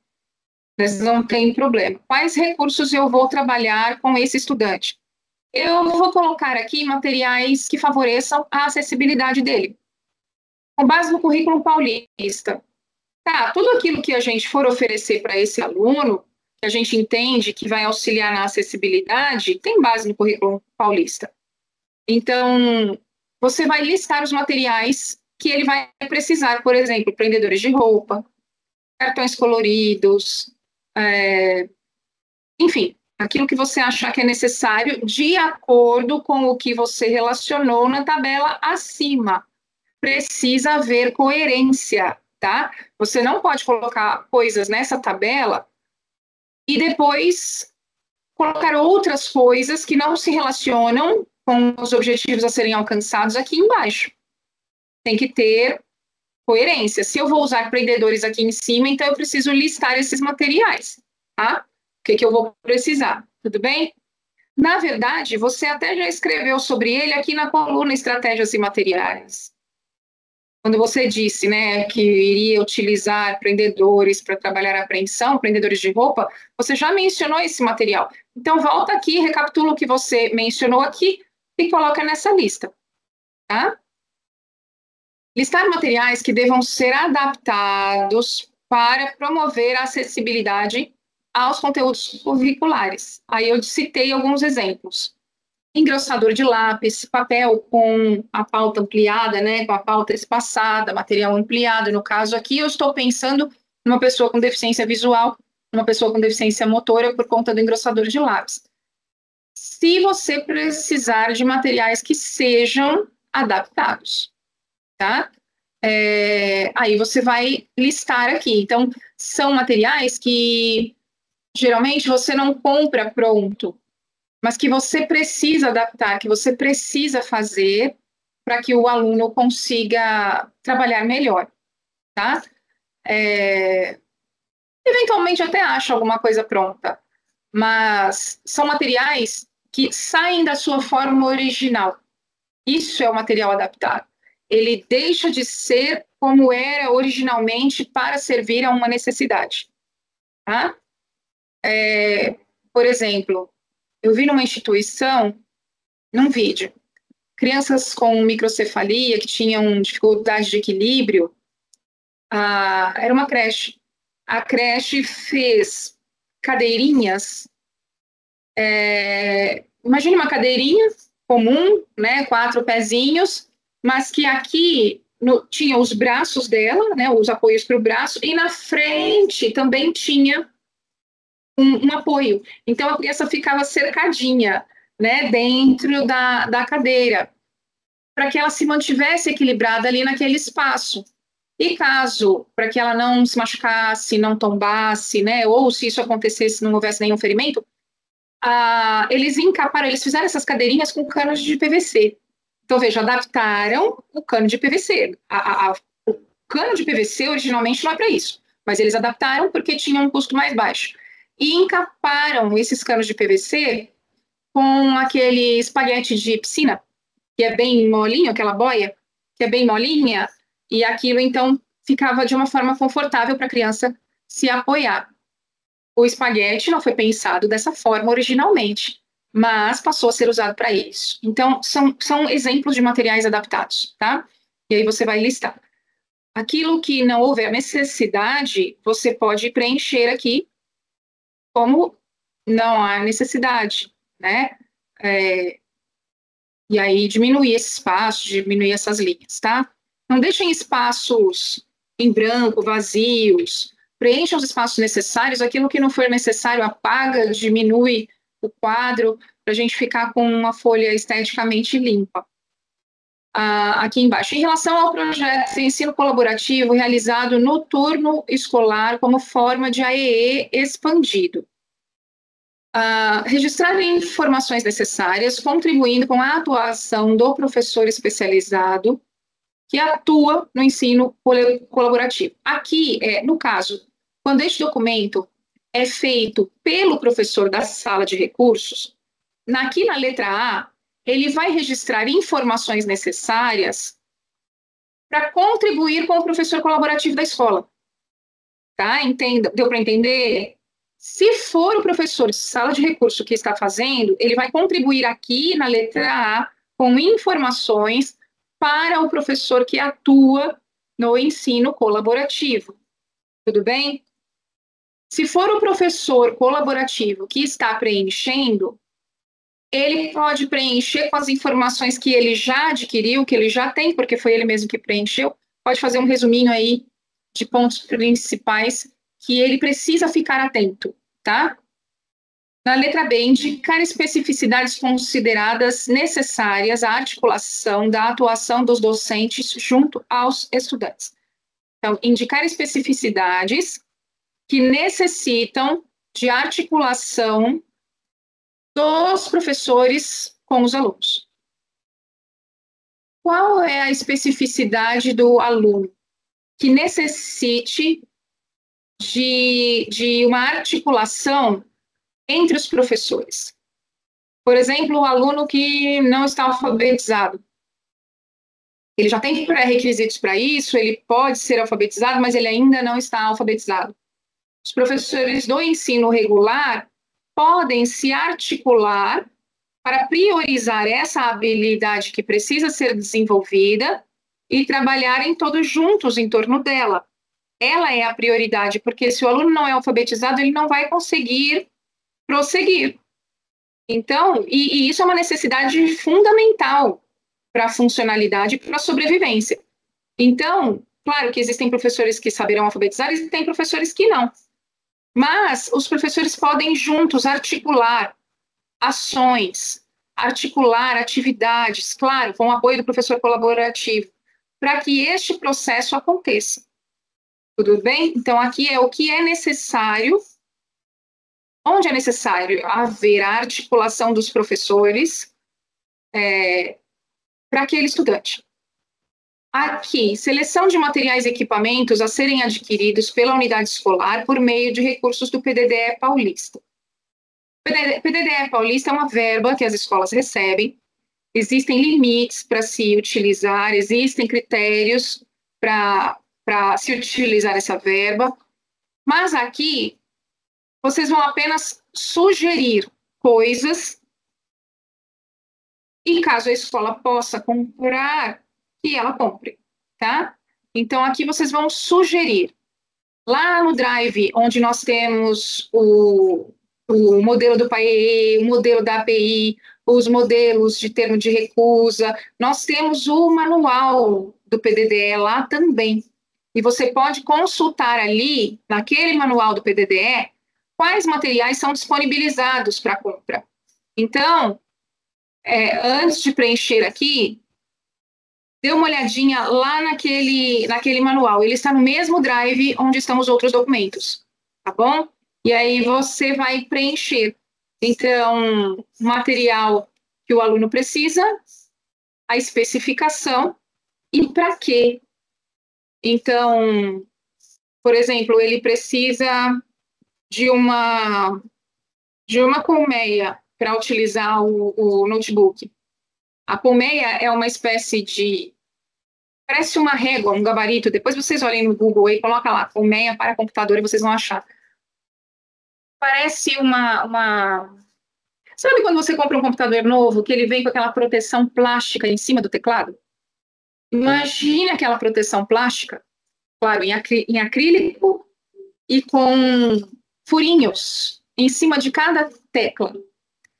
Mas não tem problema. Quais recursos eu vou trabalhar com esse estudante? Eu vou colocar aqui materiais que favoreçam a acessibilidade dele. Com base no currículo paulista. Tá, tudo aquilo que a gente for oferecer para esse aluno, que a gente entende que vai auxiliar na acessibilidade, tem base no currículo paulista. Então, você vai listar os materiais que ele vai precisar, por exemplo, prendedores de roupa, cartões coloridos, enfim, aquilo que você achar que é necessário de acordo com o que você relacionou na tabela acima. Precisa haver coerência, tá? Você não pode colocar coisas nessa tabela e depois colocar outras coisas que não se relacionam com os objetivos a serem alcançados aqui embaixo. Tem que ter coerência. Se eu vou usar prendedores aqui em cima, então eu preciso listar esses materiais, tá? O que eu vou precisar, tudo bem? Na verdade, você até já escreveu sobre ele aqui na coluna Estratégias e Materiais. Quando você disse, né, que iria utilizar prendedores para trabalhar a apreensão, prendedores de roupa, você já mencionou esse material. Então, volta aqui, recapitula o que você mencionou aqui e coloca nessa lista, tá? Listar materiais que devam ser adaptados para promover a acessibilidade aos conteúdos curriculares. Aí eu citei alguns exemplos. Engrossador de lápis, papel com a pauta ampliada, né, com a pauta espaçada, material ampliado. No caso aqui, eu estou pensando numa pessoa com deficiência visual, uma pessoa com deficiência motora por conta do engrossador de lápis. Se você precisar de materiais que sejam adaptados, tá? Aí você vai listar aqui. Então, são materiais que geralmente você não compra pronto, mas que você precisa adaptar, que você precisa fazer para que o aluno consiga trabalhar melhor, tá? Eventualmente até acha alguma coisa pronta, mas são materiais que saem da sua forma original. Isso é o material adaptado. Ele deixa de ser como era originalmente para servir a uma necessidade, tá? Por exemplo, eu vi numa instituição, num vídeo, crianças com microcefalia que tinham dificuldade de equilíbrio, era uma creche. A creche fez cadeirinhas, imagine uma cadeirinha comum, né, 4 pezinhos, mas que aqui tinha os braços dela, né, os apoios para o braço, e na frente também tinha um apoio. Então, a criança ficava cercadinha, né, dentro da cadeira, para que ela se mantivesse equilibrada ali naquele espaço. E caso, para que ela não se machucasse, não tombasse, né, ou se isso acontecesse, não houvesse nenhum ferimento, eles encaparam, eles fizeram essas cadeirinhas com canos de PVC. Então, veja, adaptaram o cano de PVC. O cano de PVC originalmente não é para isso, mas eles adaptaram porque tinha um custo mais baixo. E encaparam esses canos de PVC com aquele espaguete de piscina, que é bem molinho, aquela boia, que é bem molinha, e aquilo, então, ficava de uma forma confortável para a criança se apoiar. O espaguete não foi pensado dessa forma originalmente, mas passou a ser usado para isso. Então, são exemplos de materiais adaptados, tá? E aí você vai listar. Aquilo que não houver necessidade, você pode preencher aqui como não há necessidade, né? E aí diminuir esse espaço, diminuir essas linhas, tá? Não deixem espaços em branco, vazios. Preencham os espaços necessários. Aquilo que não for necessário, apaga, diminui o quadro, para a gente ficar com uma folha esteticamente limpa. Aqui embaixo. Em relação ao projeto de ensino colaborativo realizado no turno escolar como forma de AEE expandido. Registrar informações necessárias, contribuindo com a atuação do professor especializado que atua no ensino colaborativo. Aqui, no caso, quando este documento é feito pelo professor da sala de recursos, aqui na letra A, ele vai registrar informações necessárias para contribuir com o professor colaborativo da escola. Tá? Entenda, deu para entender? Se for o professor de sala de recurso que está fazendo, ele vai contribuir aqui na letra A com informações para o professor que atua no ensino colaborativo. Tudo bem? Se for o professor colaborativo que está preenchendo, ele pode preencher com as informações que ele já adquiriu, que ele já tem, porque foi ele mesmo que preencheu. Pode fazer um resuminho aí de pontos principais que ele precisa ficar atento, tá? Na letra B, indicar especificidades consideradas necessárias à articulação da atuação dos docentes junto aos estudantes. Então, indicar especificidades que necessitam de articulação dos professores com os alunos. Qual é a especificidade do aluno que necessite de uma articulação entre os professores? Por exemplo, o aluno que não está alfabetizado. Ele já tem pré-requisitos para isso, ele pode ser alfabetizado, mas ele ainda não está alfabetizado. Os professores do ensino regular podem se articular para priorizar essa habilidade que precisa ser desenvolvida e trabalharem todos juntos em torno dela. Ela é a prioridade, porque se o aluno não é alfabetizado, ele não vai conseguir prosseguir. Então, e isso é uma necessidade fundamental para a funcionalidade e para a sobrevivência. Então, claro que existem professores que saberão alfabetizar e tem professores que não. Mas os professores podem juntos articular ações, articular atividades, claro, com o apoio do professor colaborativo, para que este processo aconteça. Tudo bem? Então, aqui é o que é necessário. Onde é necessário haver a articulação dos professores para aquele estudante. Aqui, seleção de materiais e equipamentos a serem adquiridos pela unidade escolar por meio de recursos do PDDE Paulista. PDDE Paulista é uma verba que as escolas recebem, existem limites para se utilizar, existem critérios para se utilizar essa verba, mas aqui vocês vão apenas sugerir coisas e caso a escola possa comprar, que ela compre, tá? Então, aqui vocês vão sugerir. Lá no Drive, onde nós temos o modelo do PAEE, o modelo da API, os modelos de termo de recusa, nós temos o manual do PDDE lá também. E você pode consultar ali, naquele manual do PDDE, quais materiais são disponibilizados para compra. Então, antes de preencher aqui, dê uma olhadinha lá naquele manual. Ele está no mesmo Drive onde estão os outros documentos, tá bom? E aí você vai preencher. Então, o material que o aluno precisa, a especificação e para quê. Então, por exemplo, ele precisa de uma colmeia para utilizar o notebook. A colmeia é uma espécie de... parece uma régua, um gabarito. Depois vocês olhem no Google e colocam lá, colmeia para computador, e vocês vão achar. Parece uma... Sabe quando você compra um computador novo, que ele vem com aquela proteção plástica em cima do teclado? Imagine aquela proteção plástica, claro, em acrílico e com furinhos em cima de cada tecla.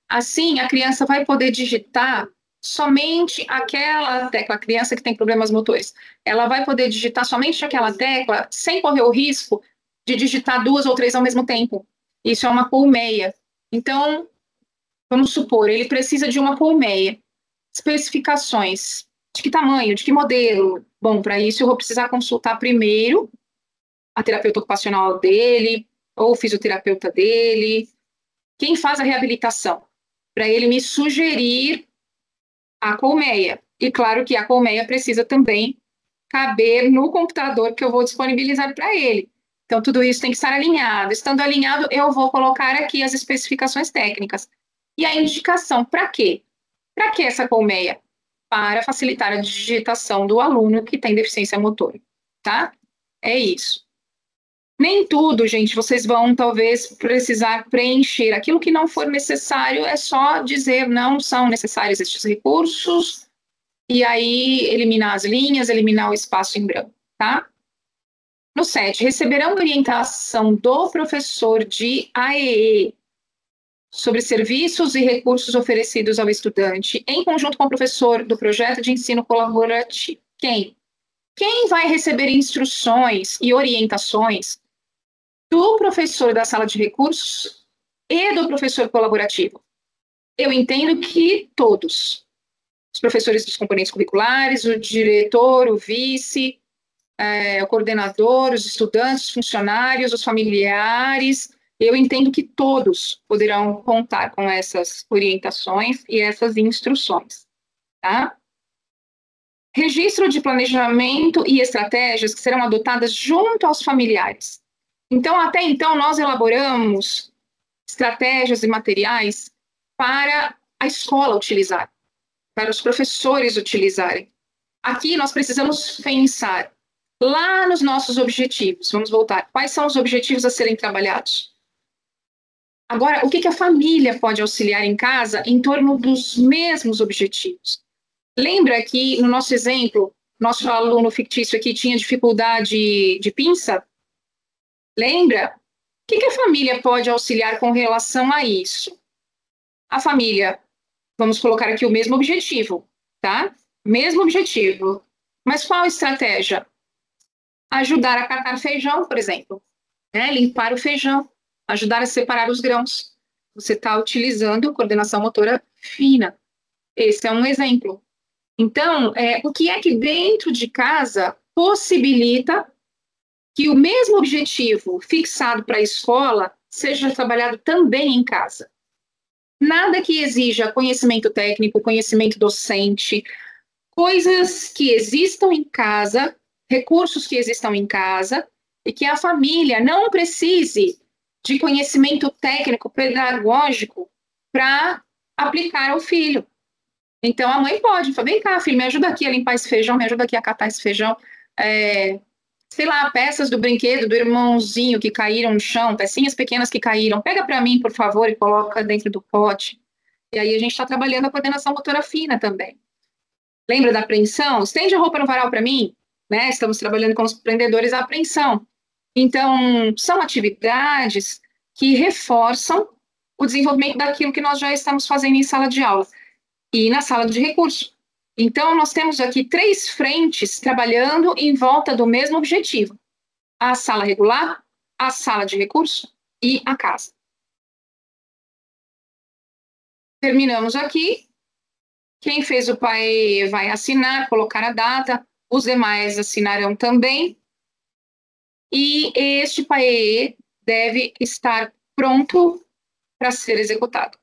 Assim, a criança vai poder digitar somente aquela tecla, a criança que tem problemas motores, ela vai poder digitar somente aquela tecla sem correr o risco de digitar 2 ou 3 ao mesmo tempo. Isso é uma colmeia. Então, Vamos supor, ele precisa de uma colmeia. Especificações. De que tamanho, de que modelo? Bom, para isso eu vou precisar consultar primeiro a terapeuta ocupacional dele, ou o fisioterapeuta dele, quem faz a reabilitação, para ele me sugerir a colmeia. E claro que a colmeia precisa também caber no computador que eu vou disponibilizar para ele. Então, tudo isso tem que estar alinhado. Estando alinhado, eu vou colocar aqui as especificações técnicas. E a indicação, para quê? Para que essa colmeia? Para facilitar a digitação do aluno que tem deficiência motora, tá? É isso. Nem tudo, gente, vocês vão talvez precisar preencher. Aquilo que não for necessário é só dizer não são necessários estes recursos e aí eliminar as linhas, eliminar o espaço em branco, tá? No 7, receberão orientação do professor de AEE sobre serviços e recursos oferecidos ao estudante, em conjunto com o professor do projeto de ensino colaborativo. Quem? Quem vai receber instruções e orientações do professor da sala de recursos e do professor colaborativo? Eu entendo que todos. Os professores dos componentes curriculares, o diretor, o vice, o coordenador, os estudantes, os funcionários, os familiares. Eu entendo que todos poderão contar com essas orientações e essas instruções, tá? Registro de planejamento e estratégias que serão adotadas junto aos familiares. Então, até então, nós elaboramos estratégias e materiais para a escola utilizar, para os professores utilizarem. Aqui nós precisamos pensar lá nos nossos objetivos. Vamos voltar. Quais são os objetivos a serem trabalhados? Agora, o que a família pode auxiliar em casa em torno dos mesmos objetivos? Lembra que, no nosso exemplo, nosso aluno fictício aqui tinha dificuldade de pinça? Lembra? O que a família pode auxiliar com relação a isso? A família, vamos colocar aqui o mesmo objetivo, tá? Mesmo objetivo. Mas qual estratégia? Ajudar a catar feijão, por exemplo. Limpar o feijão. Ajudar a separar os grãos. Você está utilizando coordenação motora fina. Esse é um exemplo. Então, o que é que dentro de casa possibilita que o mesmo objetivo fixado para a escola seja trabalhado também em casa? Nada que exija conhecimento técnico, conhecimento docente, coisas que existam em casa, recursos que existam em casa, e que a família não precise de conhecimento técnico, pedagógico, para aplicar ao filho. Então, a mãe pode falar, vem cá, filho, me ajuda aqui a limpar esse feijão, me ajuda aqui a catar esse feijão. Sei lá, peças do brinquedo do irmãozinho que caíram no chão, pecinhas pequenas que caíram, pega para mim, por favor, e coloca dentro do pote. E aí a gente está trabalhando a coordenação motora fina também. Lembra da apreensão? Estende a roupa no varal para mim, né? Estamos trabalhando com os prendedores à apreensão. Então, são atividades que reforçam o desenvolvimento daquilo que nós já estamos fazendo em sala de aula e na sala de recurso. Então, nós temos aqui 3 frentes trabalhando em volta do mesmo objetivo: a sala regular, a sala de recurso e a casa. Terminamos aqui. Quem fez o PAE vai assinar, colocar a data, os demais assinarão também. E este PAE deve estar pronto para ser executado,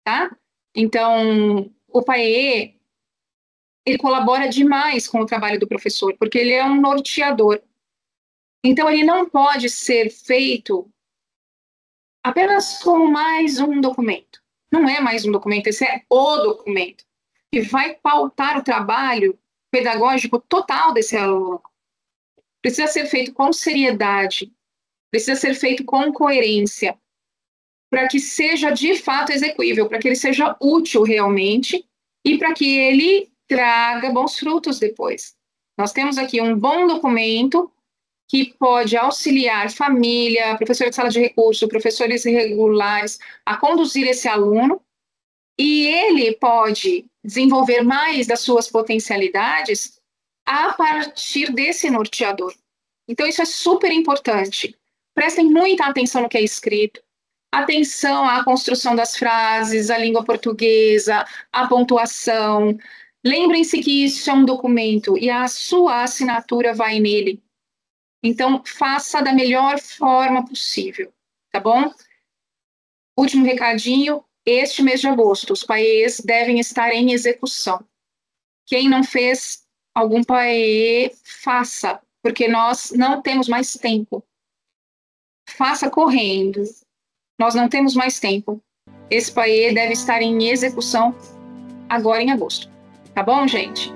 tá? Então, o PAE, ele colabora demais com o trabalho do professor, porque ele é um norteador. Então, ele não pode ser feito apenas com mais um documento. Não é mais um documento, esse é o documento que vai pautar o trabalho pedagógico total desse aluno. Precisa ser feito com seriedade, precisa ser feito com coerência, para que seja de fato execuível, para que ele seja útil realmente e para que ele traga bons frutos depois. Nós temos aqui um bom documento que pode auxiliar família, professor de sala de recurso, professores regulares a conduzir esse aluno, e ele pode desenvolver mais das suas potencialidades a partir desse norteador. Então, isso é super importante. Prestem muita atenção no que é escrito. Atenção à construção das frases, à língua portuguesa, à pontuação. Lembrem-se que isso é um documento e a sua assinatura vai nele. Então, faça da melhor forma possível, tá bom? Último recadinho, este mês de agosto, os PAEs devem estar em execução. Quem não fez algum PAE, faça, porque nós não temos mais tempo. Faça correndo. Nós não temos mais tempo. Esse PAE deve estar em execução agora em agosto. Tá bom, gente?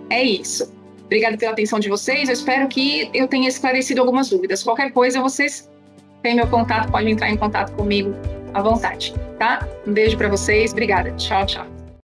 É isso. Obrigada pela atenção de vocês. Eu espero que eu tenha esclarecido algumas dúvidas. Qualquer coisa, vocês têm meu contato, podem entrar em contato comigo à vontade, tá? Um beijo para vocês. Obrigada. Tchau, tchau.